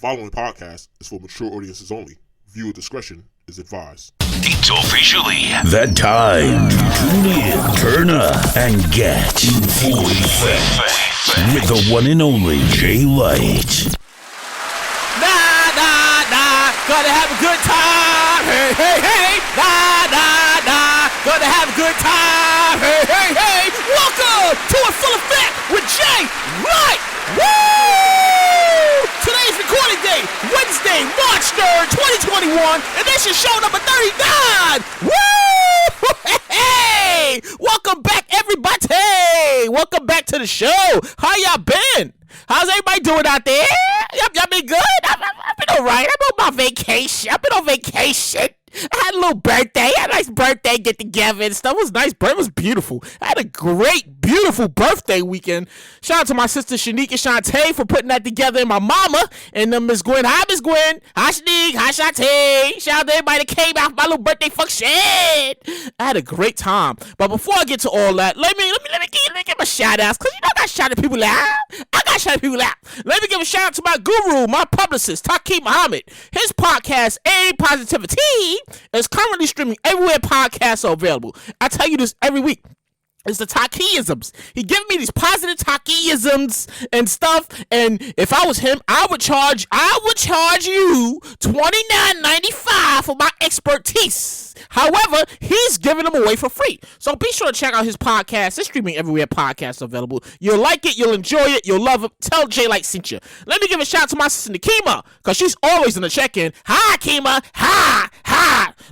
following podcast is for mature audiences only. Viewer discretion is advised. It's officially that time to tune in, turn up, and get in full effect with the one and only Jay Light. Nah, nah, nah, gonna have a good time. Hey, hey, hey. Nah, nah, nah, gonna have a good time. Hey, hey, hey. Welcome to A Full Effect with Jay Light. Woo! Today's recording day, Wednesday, March 3rd, 2021, and this is show number 39. Woo! Hey! Welcome back, everybody. Welcome back to the show. How y'all been? How's everybody doing out there? Y'all been good? I've been all right. I've been on my vacation. I've been on vacation. I had a little birthday. I had a nice birthday get together and stuff. It was nice. It was beautiful. I had a great, beautiful birthday weekend. Shout out to my sister Shanique and Shantae for putting that together, and my mama and Miss Gwen. Hi, Miss Gwen. Hi, Shanique. Hi, Shantae. Shout out to everybody that came out for my little birthday function. I had a great time. But before I get to all that, let me give my shout outs, because you know I got shout out people out. Let me give a shout out to my guru, my publicist, Taki Muhammad. His podcast, A Positivity, is currently streaming everywhere podcasts are available. I tell you this every week. It's the Takiisms. He gave me these positive Takiisms and stuff, and if I was him, I would charge you $29.95 for my expertise. However, he's giving them away for free. So be sure to check out his podcast. It's streaming everywhere podcasts are available. You'll like it, you'll enjoy it, you'll love it. Tell Jay Light sent you. Let me give a shout out to my sister Nikema, because she's always in the check-in. Hi, Kima. Hi.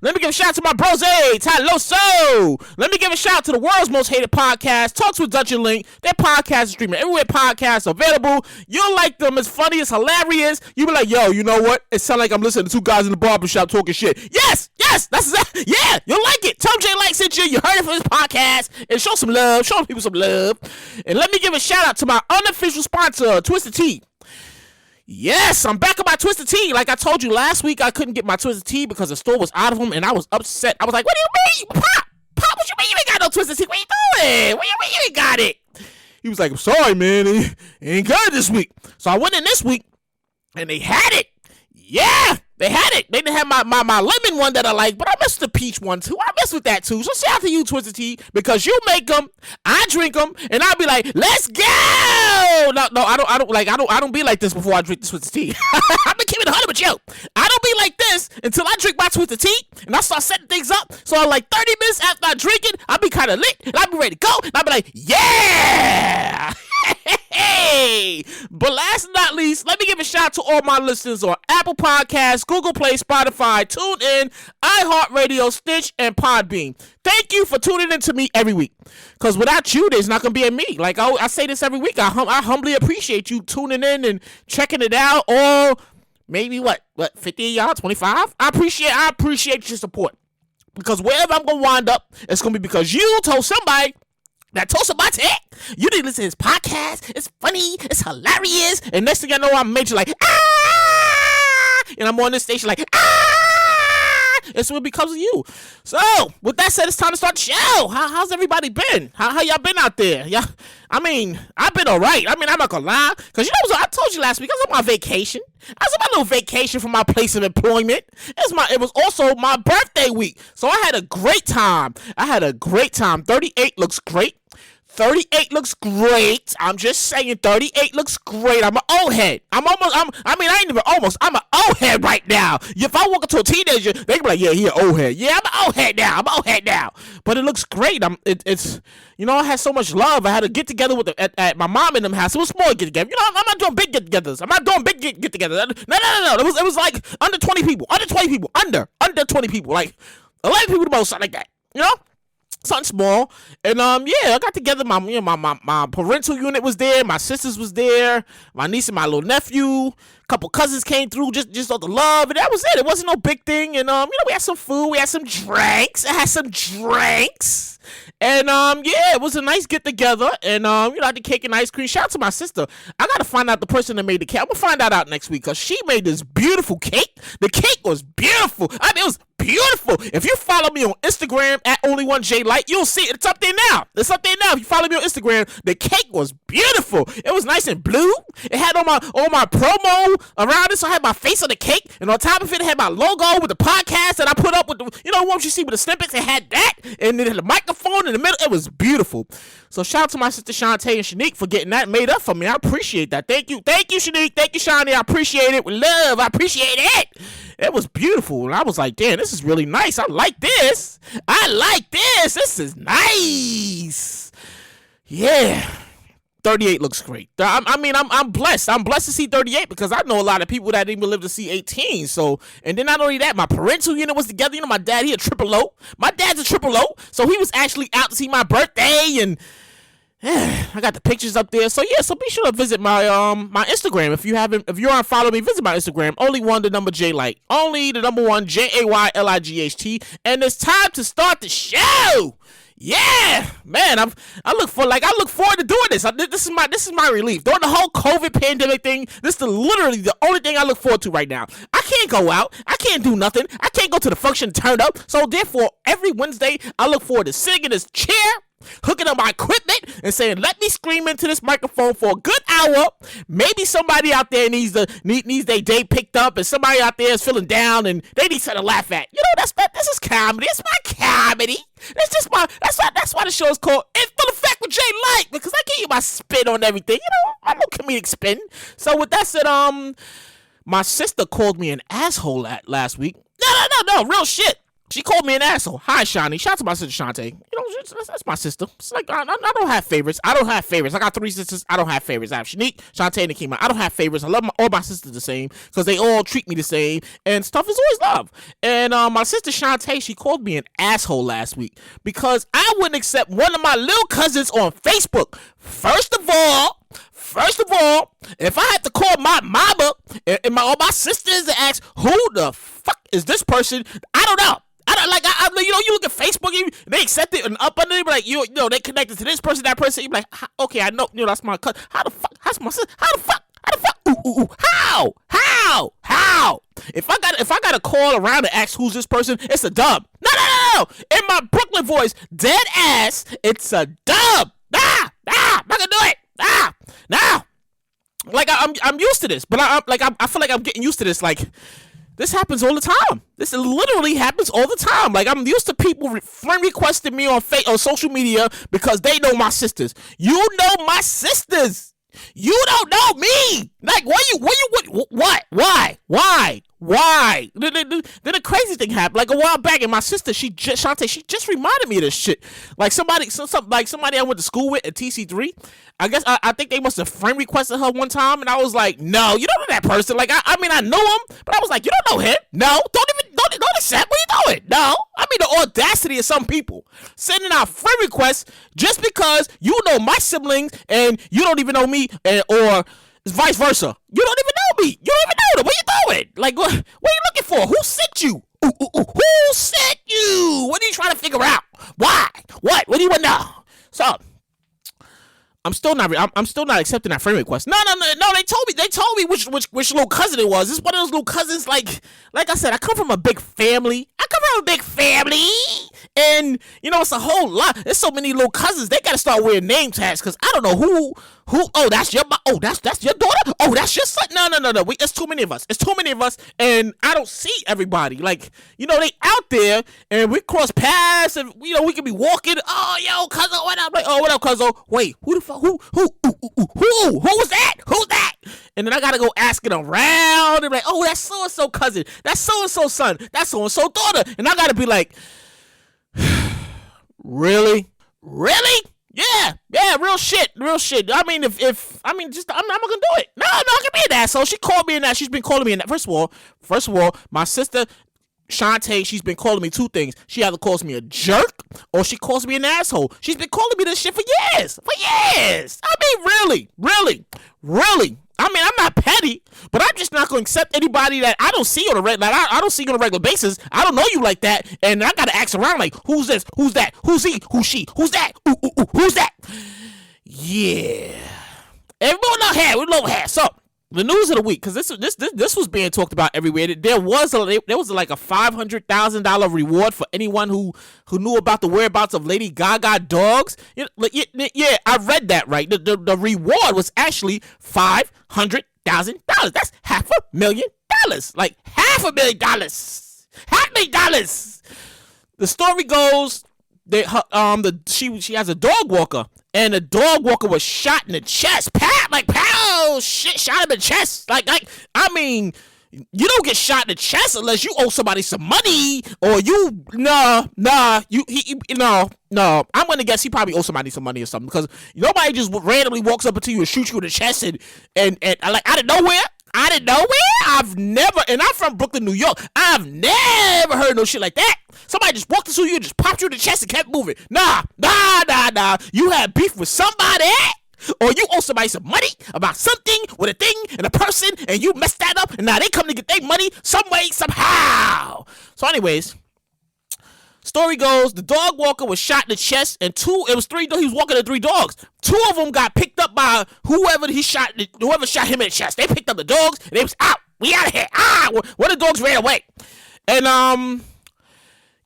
Let me give a shout out to my bros, Taloso. Let me give a shout out to the world's most hated podcast, Talks with Dutch and Link. Their podcast is streaming everywhere podcasts are available. You'll like them. It's funny. It's hilarious. You'll be like, yo, you know what? It sounds like I'm listening to two guys in the barbershop talking shit. Yes, that's exactly. Yeah, you'll like it. Tell Jay Light sent you. You heard it from his podcast. And show some love. Show people some love. And let me give a shout out to my unofficial sponsor, Twisted Tea. Yes, I'm back on my Twisted Tea. Like I told you last week, I couldn't get my Twisted Tea because the store was out of them, and I was upset. I was like, what do you mean? Pop, what you mean you ain't got no Twisted Tea? What you doing? What you mean you ain't got it? He was like, I'm sorry, man. He ain't got it this week. So I went in this week, and they had it. Yeah, they had it. They didn't have my lemon one that I like, but I messed with the peach one too. I messed with that too. So shout out to you, Twisted Tea, because you make them, I drink them, and I'll be like, let's go. No, I don't be like this before I drink the Twisted Tea. I've been keeping it 100 with you. I don't be like this until I drink my Twisted Tea, and I start setting things up. So like 30 minutes after I drink it, I'll be kind of lit, and I'll be ready to go, and I'll be like, yeah. Hey, but last but not least, let me give a shout out to all my listeners on Apple Podcasts, Google Play, Spotify, TuneIn, iHeartRadio, Stitch, and Podbean. Thank you for tuning in to me every week, because without you, there's not going to be a me. Like I say this every week, I humbly appreciate you tuning in and checking it out, or maybe what 50 of y'all, 25? I appreciate your support, because wherever I'm going to wind up, it's going to be because you told somebody that told somebody to it. You didn't listen to his podcast. It's funny. It's hilarious. And next thing I know, I'm major like, ah! And I'm on this station like, ah! It's what because of you. So, with that said, it's time to start the show. How's everybody been? How y'all been out there? Yeah, I mean, I've been all right. I mean, I'm not gonna lie. Because you know what I told you last week? I was on my vacation. I was on my little vacation from my place of employment. It was also my birthday week. So I had a great time. 38 looks great. 38 looks great. I'm just saying 38 looks great. I'm an old head. I'm an old head right now. If I walk into a teenager, they can be like, yeah, he an old head. Yeah, I'm an old head now. But it looks great. It's I had so much love. I had a get together with at my mom in them house. It was small get together. I'm not doing big get togethers. I'm not doing big get togethers. No. It was like under 20 people. Under 20 people. Like 11 people the most, something like that. Something small. And I got together. My parental unit was there. My sisters was there. My niece and my little nephew. A couple cousins came through. Just all the love, and that was it. It wasn't no big thing. And we had some food. We had some drinks. And it was a nice get together. And I had the cake and ice cream. Shout out to my sister. I gotta find out the person that made the cake. I'm gonna find that out next week, because she made this beautiful cake. The cake was beautiful. I mean, it was beautiful. If you follow me on Instagram at only1jlight, you'll see it. It's up there now. It's up there now. If you follow me on Instagram, the cake was beautiful. It was nice and blue. It had all my promo around it, so I had my face on the cake, and on top of it, it had my logo with the podcast that I put up with the, what you see with the snippets. It had that, and it had the microphone in the middle. It was beautiful. So shout out to my sister Shantae and Shanique for getting that made up for me. I appreciate that. Thank you, Shanique. Thank you, Shani. I appreciate it with love. I appreciate it. It was beautiful, and I was like, damn, this is really nice. I like this. This is nice. Yeah. 38 looks great. I'm blessed. I'm blessed to see 38 because I know a lot of people that didn't even live to see 18. So, and then not only that, my parental unit was together. My dad, he a triple O. My dad's a triple O. So he was actually out to see my birthday, and I got the pictures up there. So yeah, so be sure to visit my my Instagram. If you aren't following me, visit my Instagram. Only one, the number Jlight. Only the number one, JAYLIGHT. And it's time to start the show. Yeah, man, I look forward to doing this. This is my relief during the whole COVID pandemic thing. This is literally the only thing I look forward to right now. I can't go out. I can't do nothing. I can't go to the function turned up. So therefore, every Wednesday, I look forward to sitting in this chair, hooking up my equipment, and saying, let me scream into this microphone for a good hour. Maybe somebody out there needs their day picked up, and somebody out there is feeling down, and they need something to laugh at. This is comedy. It's my comedy. That's why the show is called In Full Effect with Jay Light, because I give you my spin on everything. My little comedic spin. So with that said, my sister called me an asshole last week. No, real shit. She called me an asshole. Hi, Shani. Shout out to my sister Shantae. That's my sister. It's like I don't have favorites. I got 3 sisters. I don't have favorites. I have Shanique, Shantae, and Nakima. I don't have favorites. I love all my sisters the same because they all treat me the same, and stuff is always love. And my sister Shantae, she called me an asshole last week because I wouldn't accept one of my little cousins on Facebook. First of all, if I had to call my mama and my sisters and ask who the fuck is this person, I don't know. You look at Facebook, they accept it and up under it, like, they connected to this person, that person. You be like, okay, I know, that's my cousin. How the fuck? That's my sister. How the fuck? Ooh. How? If I got to call around and ask who's this person, it's a dub. No. In my Brooklyn voice, dead ass, it's a dub. I'm not gonna do it. Nah. Like I'm used to this, but I feel like I'm getting used to this. Like, this happens all the time. This literally happens all the time. Like, I'm used to people friend requesting me on social media because they know my sisters. You know my sisters. You don't know me. Like, why? Then a crazy thing happened. Like, a while back, and my sister, Shantae, she just reminded me of this shit. Like, somebody I went to school with at TC3. I guess I think they must have friend requested her one time, and I was like, no, you don't know that person. Like, I mean, I know him, but I was like, you don't know him. No, don't accept. What are you doing? No. I mean, the audacity of some people sending out friend requests just because you know my siblings and you don't even know me, or vice versa. You don't even know me. You don't even know them. What are you doing? Like, what are you looking for? Who sent you? Who sent you? What are you trying to figure out? Why? What do you want to know? So, I'm still not accepting that friend request. No. They told me which little cousin it was. It's one of those little cousins. Like I said, I come from a big family. And it's a whole lot. There's so many little cousins. They gotta start wearing name tags because I don't know who. Oh, that's your that's your daughter. Oh, that's your son. No. It's too many of us. And I don't see everybody. Like, they out there and we cross paths and we can be walking. Oh, yo, cousin, what up? Like, oh, what up, cousin? Wait, who the fuck? Who was that? Who's that? And then I gotta go asking around and be like, oh, that's so and so cousin. That's so and so son. That's so and so daughter. And I gotta be like, really? Yeah, real shit. I mean, I'm not gonna do it. No, I can be an asshole. She called me an ass. She's been calling me an ass. First of all, my sister Shantae, she's been calling me 2 things. She either calls me a jerk or she calls me an asshole. She's been calling me this shit for years. I mean, really. I mean, I'm not petty, but I'm just not going to accept anybody that I don't see on a regular basis. I don't know you like that, and I got to ask around like, who's this? Who's that? Who's he? Who's she? Who's that? Who's that? Yeah. And we don't have. So, the news of the week, because this was being talked about everywhere. There was like a $500,000 reward for anyone who knew about the whereabouts of Lady Gaga dogs. Yeah, I read that right. The reward was actually $500,000. That's $500,000. Like $500,000. $500,000. The story goes that she has a dog walker, and the dog walker was shot in the chest. Shit, shot him in the chest. I mean, you don't get shot in the chest unless you owe somebody some money, or no. I'm gonna guess he probably owes somebody some money or something, because nobody just randomly walks up to you and shoots you in the chest and like out of nowhere. I've never, and I'm from Brooklyn, New York. I've never heard no shit like that. Somebody just walked into you and just popped you in the chest and kept moving. Nah. You had beef with somebody, or you owe somebody some money about something with a thing and a person, and you messed that up, and now they come to get their money some way, somehow. So anyways, story goes, the dog walker was shot in the chest, and he was walking to 3 dogs. 2 of them got picked up by whoever shot him in the chest. They picked up the dogs, and they was out. We out of here. One of the dogs ran away. And,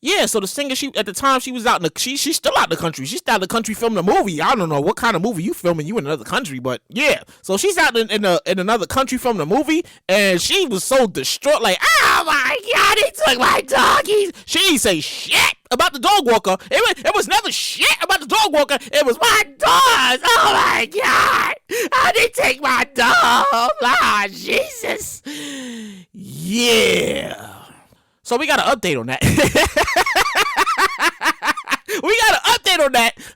yeah, so the singer, at the time, she was out she's still out in the country. She's out in the country filming a movie. I don't know what kind of movie you filming. You in another country, but yeah. So she's out in another country filming a movie, and she was so distraught, like, oh my God, he took my doggies. She didn't say shit about the dog walker. It was never shit about the dog walker. It was my dogs. Oh my God, how did he take my dog? Ah, Jesus. Yeah. So we got an update on that.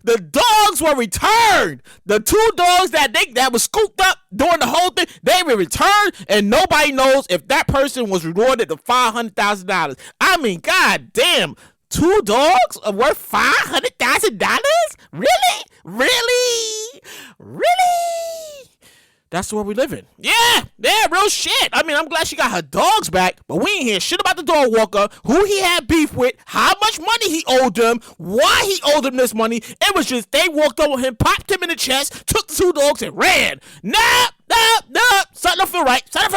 The dogs were returned. The 2 dogs that was scooped up during the whole thing, they were returned, and nobody knows if that person was rewarded the $500,000. I mean, god damn, 2 dogs are worth $500,000? Really? That's where we live in. Yeah, real shit. I mean, I'm glad she got her dogs back, but we ain't hear shit about the dog walker, who he had beef with, how much money he owed them, why he owed them this money. It was just they walked over him, popped him in the chest, took the 2 dogs and ran. Nope. Something don't feel right. Nope. Something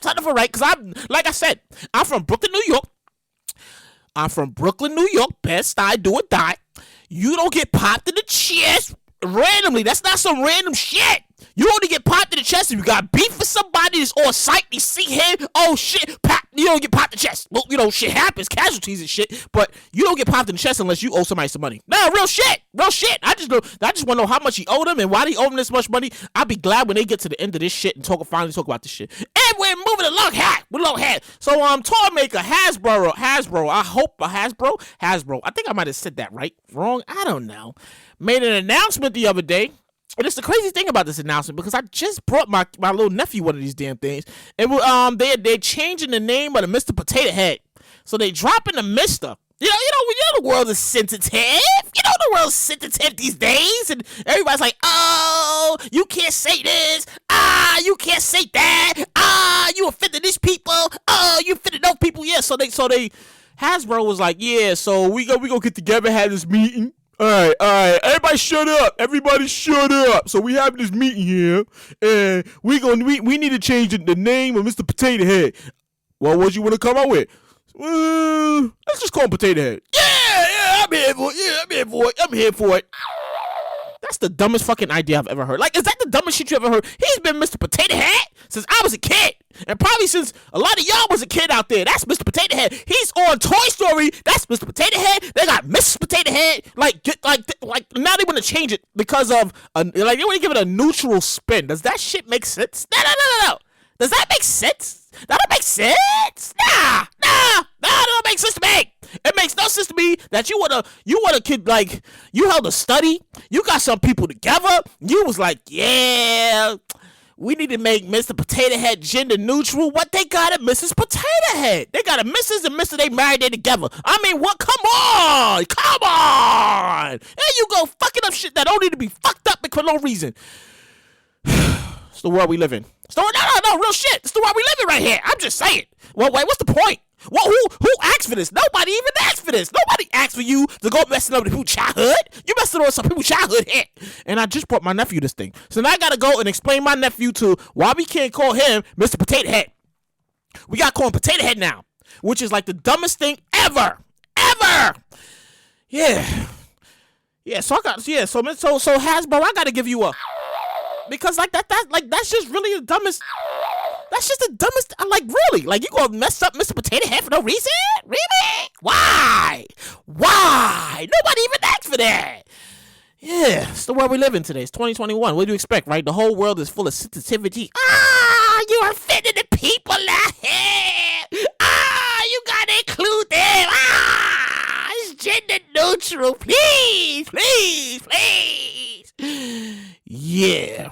don't feel right. Because like I said, I'm from Brooklyn, New York. Best I do or die. You don't get popped in the chest randomly. That's not some random shit. You only get popped in the chest if you got beef with somebody that's on site. You see him, oh shit, pop. You don't get popped in the chest. Well, shit happens, casualties and shit, but you don't get popped in the chest unless you owe somebody some money. No, real shit. I just want to know how much he owed him and why he owed him this much money. I'll be glad when they get to the end of this shit and finally talk about this shit. And we're moving along. So Toymaker Hasbro. I think I might have said that right, wrong. I don't know. Made an announcement the other day. And it's the crazy thing about this announcement, because I just brought my little nephew one of these damn things. And they're changing the name of the Mr. Potato Head. So they dropping the Mr. You know the world is sensitive. The world's sensitive these days, and everybody's like, oh, you can't say this. You can't say that. You offended these people. You offended those people. Yeah. So they Hasbro was like, yeah. So we go get together, have this meeting. All right. Everybody shut up. So we having this meeting here, and we need to change the name of Mr. Potato Head. Well, what you want to come up with? Let's just call him Potato Head. Yeah, I'm here for it. That's the dumbest fucking idea I've ever heard. Like, is that the dumbest shit you ever heard? He's been Mr. Potato Head since I was a kid. And probably since a lot of y'all was a kid out there. That's Mr. Potato Head. He's on Toy Story. That's Mr. Potato Head. They got Mrs. Potato Head. Like now they want to change it because of, they want to give it a neutral spin. Does that shit make sense? No. Does that make sense? That don't make sense. Nah, that don't make sense to me. It makes no sense to me that you want a kid, like, you held a study, you got some people together, you was like, yeah, we need to make Mr. Potato Head gender neutral. What they got at Mrs. Potato Head? They got a Mrs. and Mr. They married, they together. I mean, what? Come on. There you go, fucking up shit that don't need to be fucked up for no reason. It's the world we live in. No, real shit. It's the world we live in right here. I'm just saying. Well, wait, what's the point? Well, who asked for this? Nobody even asked for this. Nobody asked for you to go messing up people's childhood. You messing up some people's childhood hit. And I just brought my nephew this thing. So now I gotta go and explain my nephew to why we can't call him Mr. Potato Head. We gotta call him Potato Head now, which is like the dumbest thing ever. Yeah. So Hasbro, I gotta give you a, because like that's just really the dumbest. That's just the dumbest. I'm like, really? Like, you gonna mess up Mr. Potato Head for no reason? Really? Why? Nobody even asked for that. Yeah, it's the world we live in today. It's 2021. What do you expect, right? The whole world is full of sensitivity. You are offending the people out here. You gotta include them. It's gender neutral. Please. Yeah.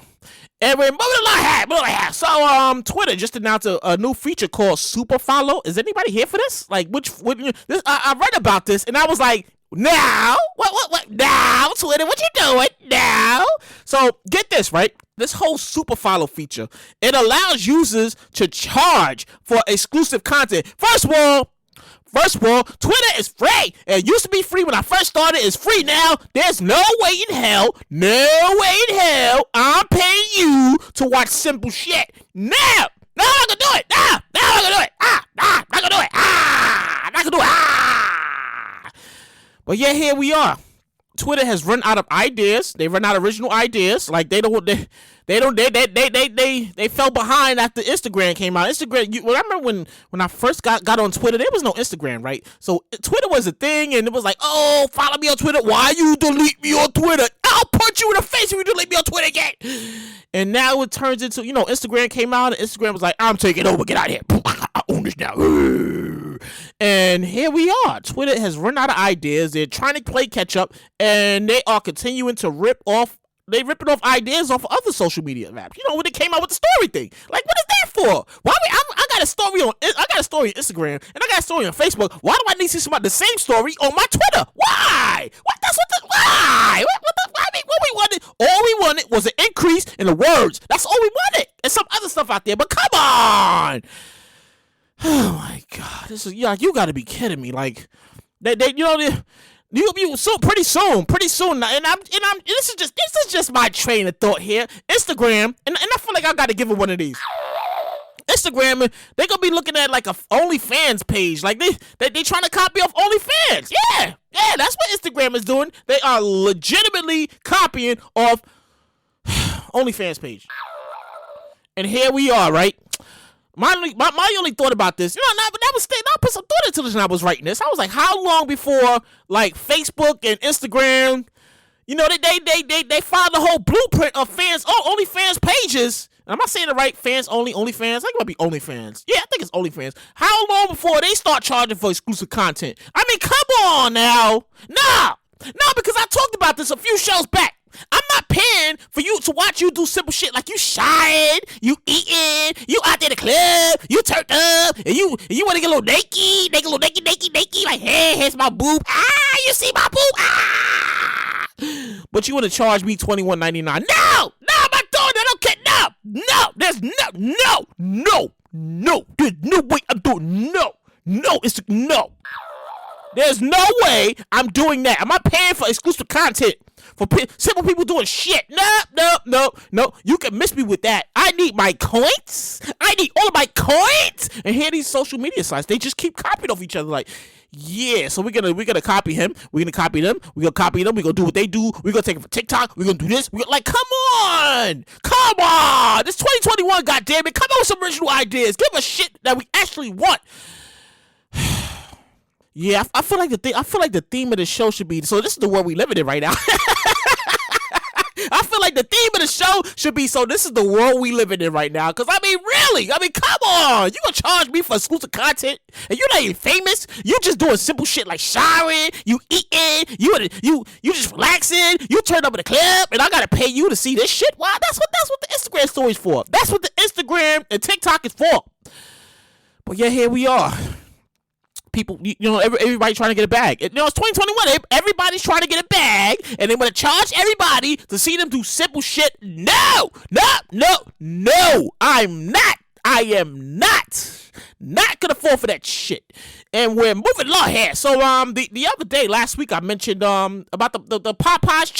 And we're moving along. So, Twitter just announced a new feature called Super Follow. Is anybody here for this? Like, I read about this and I was like, now? What? Now, Twitter, what you doing? Now? So, get this, right? This whole Super Follow feature, it allows users to charge for exclusive content. First of all, Twitter is free. It used to be free when I first started. It's free now. There's no way in hell I'm paying you to watch simple shit. No, I'm not gonna do it. I'm not gonna do it. But yeah, here we are. Twitter has run out of ideas. They run out of original ideas. Like they fell behind after Instagram came out. Instagram, I remember when I first got on Twitter, there was no Instagram, right? So Twitter was a thing, and it was like, oh, follow me on Twitter. Why you delete me on Twitter? I'll punch you in the face if you delete me on Twitter again. And now it turns into, Instagram came out, and Instagram was like, I'm taking over. Get out of here. I own this now. And here we are. Twitter has run out of ideas. They're trying to play catch up, and they are continuing to ripping off ideas off of other social media apps. When they came out with the story thing. Like, what is that for? Why I got a story on Instagram, and I got a story on Facebook. Why do I need to see the same story on my Twitter? Why? Why? What we wanted? All we wanted was an increase in the words. That's all we wanted. And some other stuff out there. But come on. Oh my God, this is you got to be kidding me! Like, you so pretty soon, and this is just my train of thought here. Instagram, and I feel like I got to give it one of these. Instagram, they gonna be looking at like a OnlyFans page, like they trying to copy off OnlyFans. Yeah, that's what Instagram is doing. They are legitimately copying off OnlyFans page, and here we are, right? My only thought about this, I put some thought into this when I was writing this. I was like, how long before like Facebook and Instagram, they followed the whole blueprint of OnlyFans pages. Am I saying it right? Fans only, OnlyFans? I think it might be OnlyFans. Yeah, I think it's OnlyFans. How long before they start charging for exclusive content? I mean, come on now. No, because I talked about this a few shows back. I'm not paying for you to watch you do simple shit like you shying, you eating, you out there in the club, you turned up, and you want to get a little naked, like, hey, here's my boob. You see my boob? But you want to charge me $21.99? No, I'm not doing that. Okay, no, there's no way I'm doing no. There's no way I'm doing that. I'm not paying for exclusive content for simple people doing shit. No. You can miss me with that. I need my coins. I need all of my coins. And here these social media sites, they just keep copying off each other. Like, yeah, so we're gonna copy him. We're gonna copy them. We're gonna copy them. We're gonna do what they do. We're gonna take it for TikTok. We're gonna do this. Come on. It's 2021, goddammit. Come on with some original ideas. Give us shit that we actually want. Yeah, I feel like the theme of the show should be, so this is the world we living in right now. I feel like the theme of the show should be, so this is the world we living in right now. Because, really? Come on. You gonna charge me for exclusive content? And you're not even famous? You just doing simple shit like showering, you eating, you just relaxing, you turn up in the club, and I gotta pay you to see this shit? Wow, that's what the Instagram story's for. That's what the Instagram and TikTok is for. But yeah, here we are. People, everybody trying to get a bag. It's 2021. Everybody's trying to get a bag, and they want to charge everybody to see them do simple shit. No. I'm not. I am not. Not gonna fall for that shit. And we're moving along here. So the other day, last week, I mentioned about the Popeye's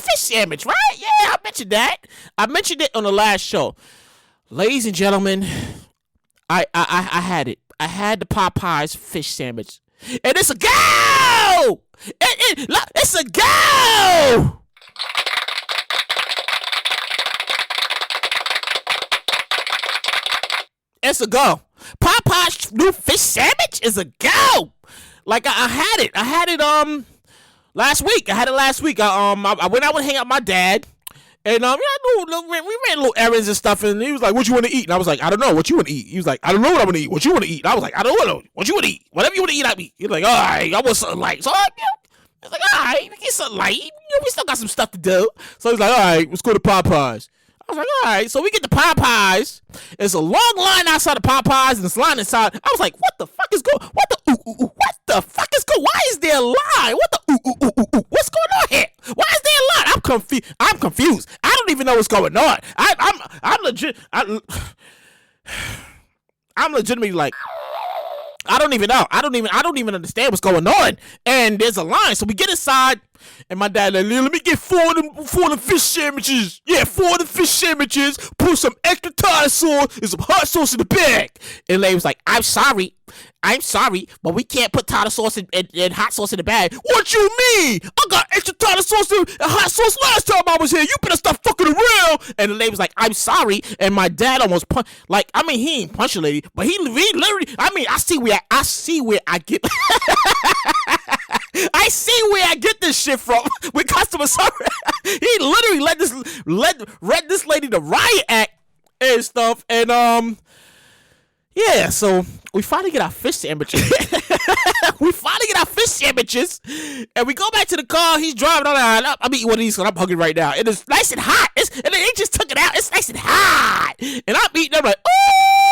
fish sandwich, right? Yeah, I mentioned that. I mentioned it on the last show. Ladies and gentlemen, I had it. I had the Popeye's fish sandwich. And it's a go! It's a go! It's a go. Popeye's new fish sandwich is a go. Like I had it. I had it last week. I went out and hang out with my dad. And we ran little errands and stuff, and he was like, "What you want to eat?" And I was like, "I don't know. What you want to eat?" He was like, "I don't know what I want to eat. What you want to eat?" And I was like, "I don't know what you want to eat. Whatever you want to eat, I eat." He was like, "All right, I want something light." So I was like, "All right, we get something light. We still got some stuff to do." So he's like, "All right, let's go to Popeyes." I was like, all right. So we get to Popeyes. There's a long line outside of Popeyes, and this line inside. I was like, what the fuck is going? What the fuck is going? Why is there a line? What the what's going on here? Why is there a line? I'm confused. I don't even know what's going on. I'm legit. I'm legitimately like, I don't even know. I don't even understand what's going on. And there's a line. So we get inside, and my dad like, let me get four of the fish sandwiches. Yeah, 4 of the fish sandwiches. Put some extra tartar sauce and some hot sauce in the bag. And Lay was like, I'm sorry, but we can't put tartar sauce and hot sauce in the bag. What you mean? I got extra tartar sauce and hot sauce last time I was here. You better stop fucking around. And the lady was like, I'm sorry. And my dad almost punched. Like, I mean, he ain't punched the lady, but he literally. I mean, I see where I get. I see where I get this shit from with customer service. He literally read this lady the riot act and stuff, and yeah. So we finally get our fish sandwiches. And we go back to the car. He's driving on. I'm eating one of these because I'm hungry right now. It is nice and hot. And they just took it out. It's nice and hot. And I'm eating. I'm like, oh,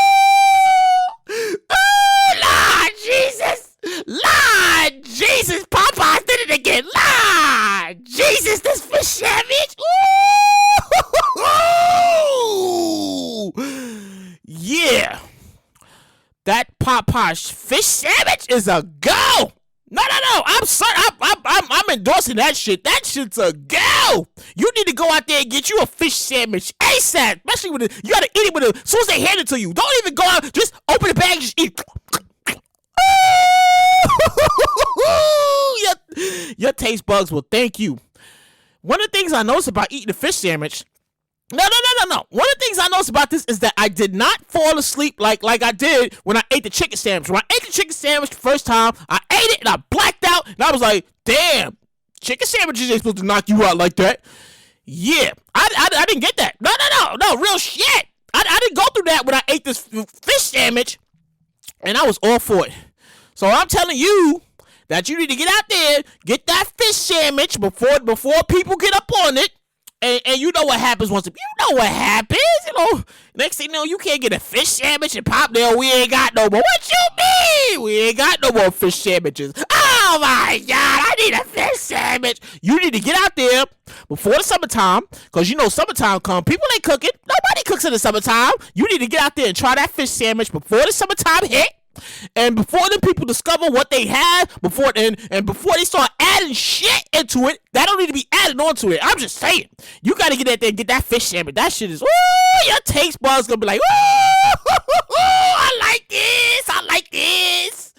Lord Jesus. Lord Jesus, Popeyes did it again. Lord Jesus, this fish sandwich. Ooh. Yeah. That Popeyes fish sandwich is a go. No. I'm sorry. I'm endorsing that shit. That shit's a go. You need to go out there and get you a fish sandwich ASAP. Especially when you gotta eat it as soon as they hand it to you. Don't even go out. Just open the bag and just eat. Your taste buds will thank you. One of the things I noticed about eating a fish sandwich. No. One of the things I noticed about this is that I did not fall asleep like I did when I ate the chicken sandwich. When I ate the chicken sandwich the first time, I ate it and I blacked out and I was like, damn, chicken sandwiches ain't supposed to knock you out like that. Yeah, I didn't get that. No, real shit. I didn't go through that when I ate this fish sandwich, and I was all for it. So I'm telling you that you need to get out there, get that fish sandwich before people get up on it. And you know what happens next thing you know, you can't get a fish sandwich and Pop there. We ain't got no more. What you mean? We ain't got no more fish sandwiches. Oh my God, I need a fish sandwich. You need to get out there before the summertime, because you know summertime come. People ain't cooking. Nobody cooks in the summertime. You need to get out there and try that fish sandwich before the summertime hit. And before the people discover what they have, before they start adding shit into it, that don't need to be added onto it. I'm just saying, you gotta get out there and get that fish sandwich. That shit is, ooh, your taste buds gonna be like, ooh, I like this.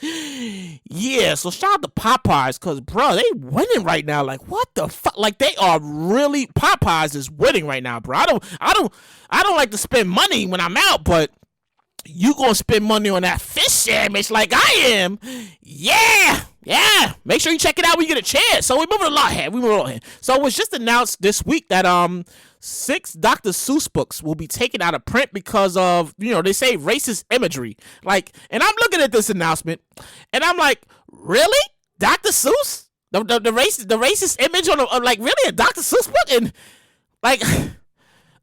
Yeah, so shout out to Popeyes, cause bro, they winning right now. Like, what the fuck? Like, they are really, Popeyes is winning right now, bro. I don't like to spend money when I'm out, but you gonna spend money on that fish sandwich like I am. Yeah. Make sure you check it out when you get a chance. So we're moving along here. So it was just announced this week that 6 Dr. Seuss books will be taken out of print because of, they say racist imagery. Like, and I'm looking at this announcement and I'm like, really? Dr. Seuss? The racist image on like, really, a Dr. Seuss book? And like,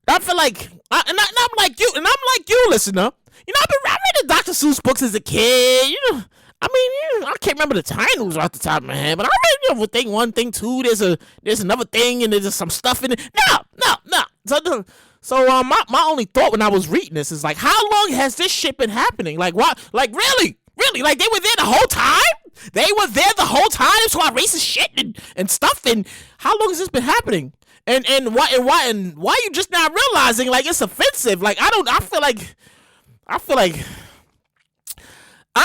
I feel like, I'm like you, listener. I read the Dr. Seuss books as a kid. I can't remember the titles off the top of my head, but I read thing 1, thing 2. There's another thing, and there's some stuff in it. No. So my only thought when I was reading this is like, how long has this shit been happening? Like, what? Like, really? Like, they were there the whole time? They were there the whole time? It's all racist shit and stuff. And how long has this been happening? And why you just now realizing like it's offensive? Like, I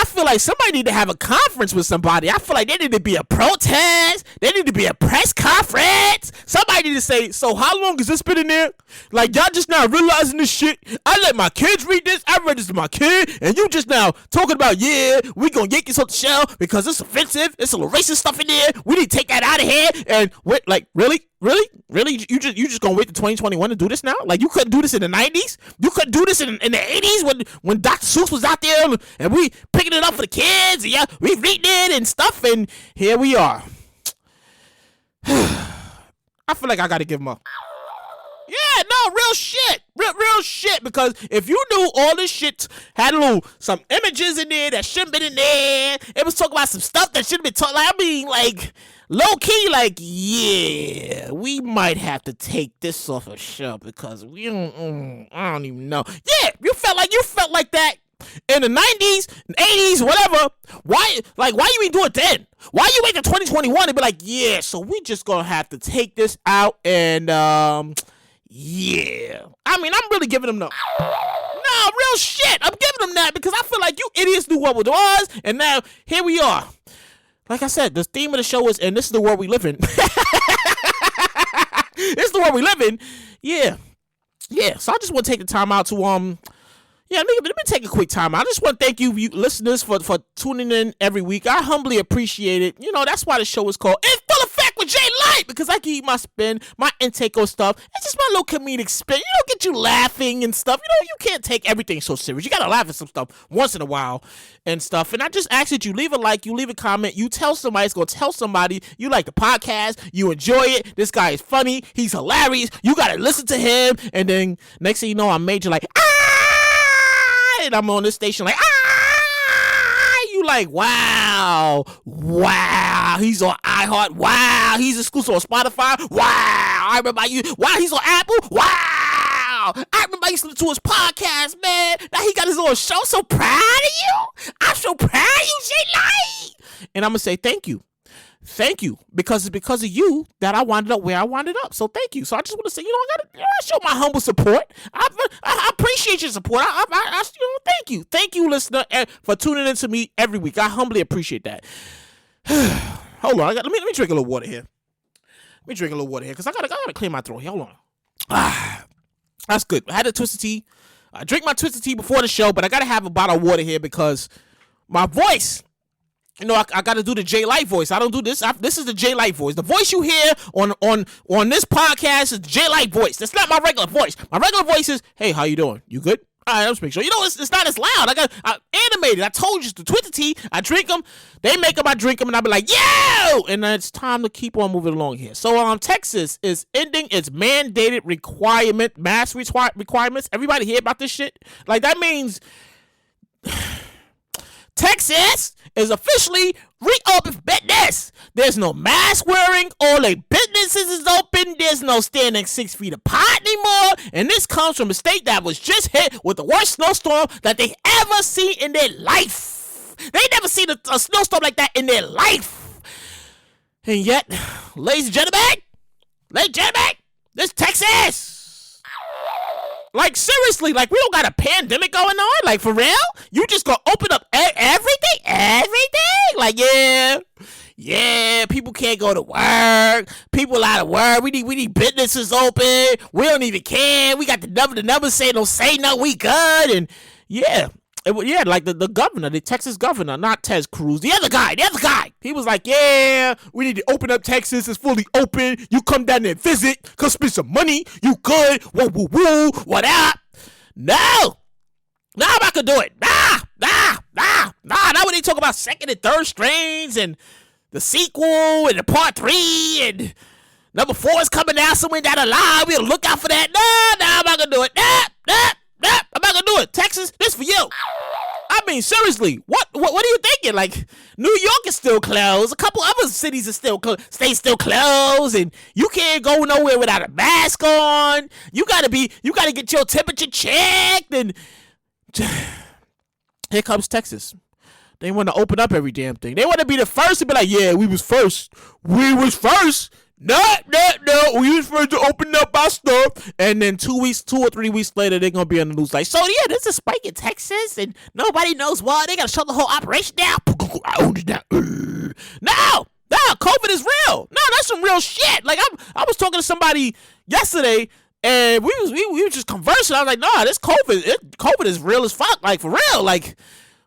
feel like somebody need to have a conference with somebody. I feel like there need to be a protest. There need to be a press conference. Somebody need to say, so how long has this been in there? Like, y'all just now realizing this shit? I let my kids read this. I read this to my kid. And you just now talking about, yeah, we gonna yank this off the shelf because it's offensive. It's a little racist stuff in there. We need to take that out of here. And wait, like, really? You just gonna wait to 2021 to do this now? Like, you couldn't do this in the 90s? You couldn't do this in the 80s when Dr. Seuss was out there and we picking it up for the kids and yeah, we reading it and stuff, and here we are. I feel like I gotta give him a real shit, because if you knew all this shit had some images in there that shouldn't been in there, it was talking about some stuff that shouldn't been talking. Like, I mean, like, low key, like, yeah, we might have to take this off a shelf because we don't. I don't even know. Yeah, you felt like that in the 90s, 80s, whatever. Why you ain't do it then? Why you wait till 2021 and be like, yeah, so we just gonna have to take this out and yeah. I mean, I'm really giving them no, real shit. I'm giving them that because I feel like you idiots knew what it was, and now here we are. Like I said, the theme of the show is, and this is the world we live in. This is the world we live in. Yeah. So I just want to take the time out to let me take a quick time out. I just want to thank you listeners for tuning in every week. I humbly appreciate it. You know, that's why the show is called In Full Effect with Jay Light, because I give you my spin, my intake on stuff. It's just my little comedic spin. Get you laughing and stuff. You can't take everything so serious. You gotta laugh at some stuff once in a while and stuff. And I just ask that you leave a like, you leave a comment, you tell somebody, it's gonna tell somebody you like the podcast, you enjoy it. This guy is funny, he's hilarious. You gotta listen to him, and then next thing you know, I'm major like and I'm on this station like you like wow, he's on iHeart, wow, he's exclusive on Spotify, wow, I remember you, wow, he's on Apple, wow, I remember I used to listen to his podcast, man. Now he got his own show. So proud of you. I'm so proud of you, Jay Light. And I'm gonna say thank you, because it's because of you that I wound up where I wound up. So thank you. So I just want to say, I gotta show my humble support. I appreciate your support. Thank you, listener, for tuning in to me every week. I humbly appreciate that. Hold on, let me drink a little water here. Because I gotta clear my throat here. Hold on. That's good. I had a Twisted Tea. I drink my Twisted Tea before the show, but I gotta have a bottle of water here because my voice. I got to do the Jay Light voice. I don't do this. This is the Jay Light voice. The voice you hear on this podcast is Jay Light voice. That's not my regular voice. My regular voice is, hey, how you doing? You good? All right, let's make sure. It's not as loud. I animated. I told you, the Twisted Tea. I drink them. They make them. I drink them, and I be like, yo! And it's time to keep on moving along here. So, Texas is ending its mandated mask requirements. Everybody hear about this shit? Like, that means Texas is officially reopened business. There's no mask wearing. All their businesses is open. There's no standing 6 feet apart anymore. And this comes from a state that was just hit with the worst snowstorm that they ever seen in their life. They never seen a snowstorm like that in their life. And yet, ladies and gentlemen, this Texas. Like, seriously, like, we don't got a pandemic going on? Like, for real? You just gonna open up everything? Like, yeah, people can't go to work. People out of work. We need businesses open. We don't even care. We got the numbers say don't say no, we good. And, like the governor, the Texas governor, not Ted Cruz, the other guy, he was like, yeah, we need to open up Texas. It's fully open. You come down there and visit, come spend some money. You good? Woo, woo, woo. What up? No, I'm not gonna do it. Nah. Now when they talk about second and third strains and the sequel and the part 3 and number 4 is coming out somewhere down the line, we'll look out for that. Nah, I'm not gonna do it. Nah. I'm not gonna do it. Texas, this for you. I mean, seriously, what are you thinking? Like, New York is still closed. A couple other cities are still closed. States still closed, and you can't go nowhere without a mask on. You gotta get your temperature checked, and here comes Texas. They want to open up every damn thing. They want to be the first to be like, yeah, we was first. We was first. No. We was first to open up our stuff. And then 2 or 3 weeks later, they're going to be on the news like, so yeah, there's a spike in Texas and nobody knows why. They got to shut the whole operation down. No, COVID is real. No, that's some real shit. Like, I was talking to somebody yesterday and we were just conversing. I was like, nah, this COVID is real as fuck. Like, for real. Like,